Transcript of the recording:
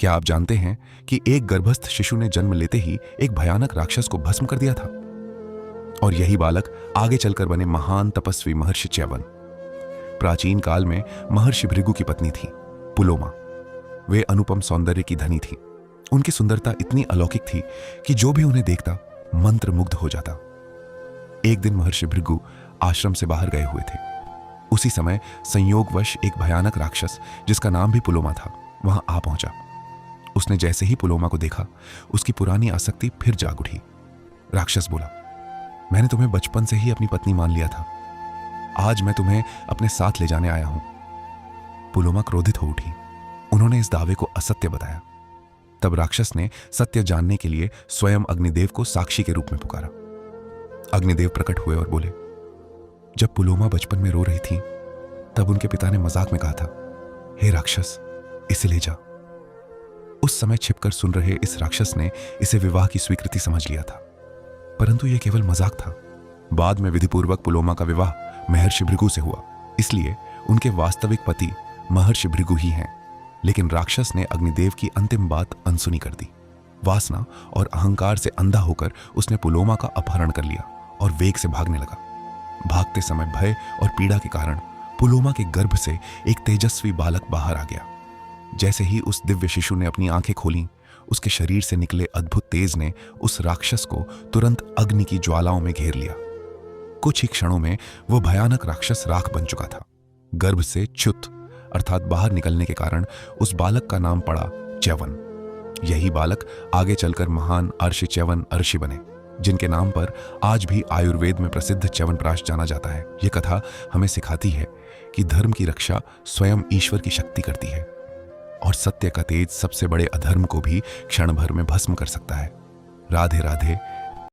क्या आप जानते हैं कि एक गर्भस्थ शिशु ने जन्म लेते ही एक भयानक राक्षस को भस्म कर दिया था? और यही बालक आगे चलकर बने महान तपस्वी महर्षि च्यवन। प्राचीन काल में महर्षि भृगु की पत्नी थी पुलोमा। वे अनुपम सौंदर्य की धनी थी। उनकी सुंदरता इतनी अलौकिक थी कि जो भी उन्हें देखता मंत्रमुग्ध हो जाता। एक दिन महर्षि भृगु आश्रम से बाहर गए हुए थे। उसी समय संयोगवश एक भयानक राक्षस जिसका नाम भी पुलोमा था वहां आ पहुंचा। उसने जैसे ही पुलोमा को देखा उसकी पुरानी आसक्ति फिर जाग उठी। राक्षस बोला, मैंने तुम्हें बचपन से ही अपनी पत्नी मान लिया था। आज मैं तुम्हें अपने साथ ले जाने आया हूं। पुलोमा क्रोधित हो उठी। उन्होंने इस दावे को असत्य बताया। तब राक्षस ने सत्य जानने के लिए स्वयं अग्निदेव को साक्षी के रूप में पुकारा। अग्निदेव प्रकट हुए और बोले, जब पुलोमा बचपन में रो रही थी तब उनके पिता ने मजाक में कहा था, हे राक्षस, इसे ले जा। उस समय छिपकर सुन रहे इस राक्षस ने इसे विवाह की स्वीकृति समझ लिया था, परंतु यह केवल मजाक था। बाद में विधिपूर्वक पुलोमा का विवाह महर्षि भृगु से हुआ, इसलिए उनके वास्तविक पति महर्षि भृगु ही हैं। लेकिन राक्षस ने अग्निदेव की अंतिम बात अनसुनी कर दी। वासना और अहंकार से अंधा होकर उसने पुलोमा का अपहरण कर लिया और वेग से भागने लगा। भागते समय भय और पीड़ा के कारण पुलोमा के गर्भ से एक तेजस्वी बालक बाहर आ गया। जैसे ही उस दिव्य शिशु ने अपनी आंखें खोलीं, उसके शरीर से निकले अद्भुत तेज ने उस राक्षस को तुरंत अग्नि की ज्वालाओं में घेर लिया। कुछ ही क्षणों में वह भयानक राक्षस राख बन चुका था। गर्भ से च्युत अर्थात बाहर निकलने के कारण उस बालक का नाम पड़ा च्यवन। यही बालक आगे चलकर महान अर्षि च्यवन अर्षि बने, जिनके नाम पर आज भी आयुर्वेद में प्रसिद्ध च्यवनप्राश जाना जाता है। यह कथा हमें सिखाती है कि धर्म की रक्षा स्वयं ईश्वर की शक्ति करती है और सत्य का तेज सबसे बड़े अधर्म को भी क्षण भर में भस्म कर सकता है। राधे राधे।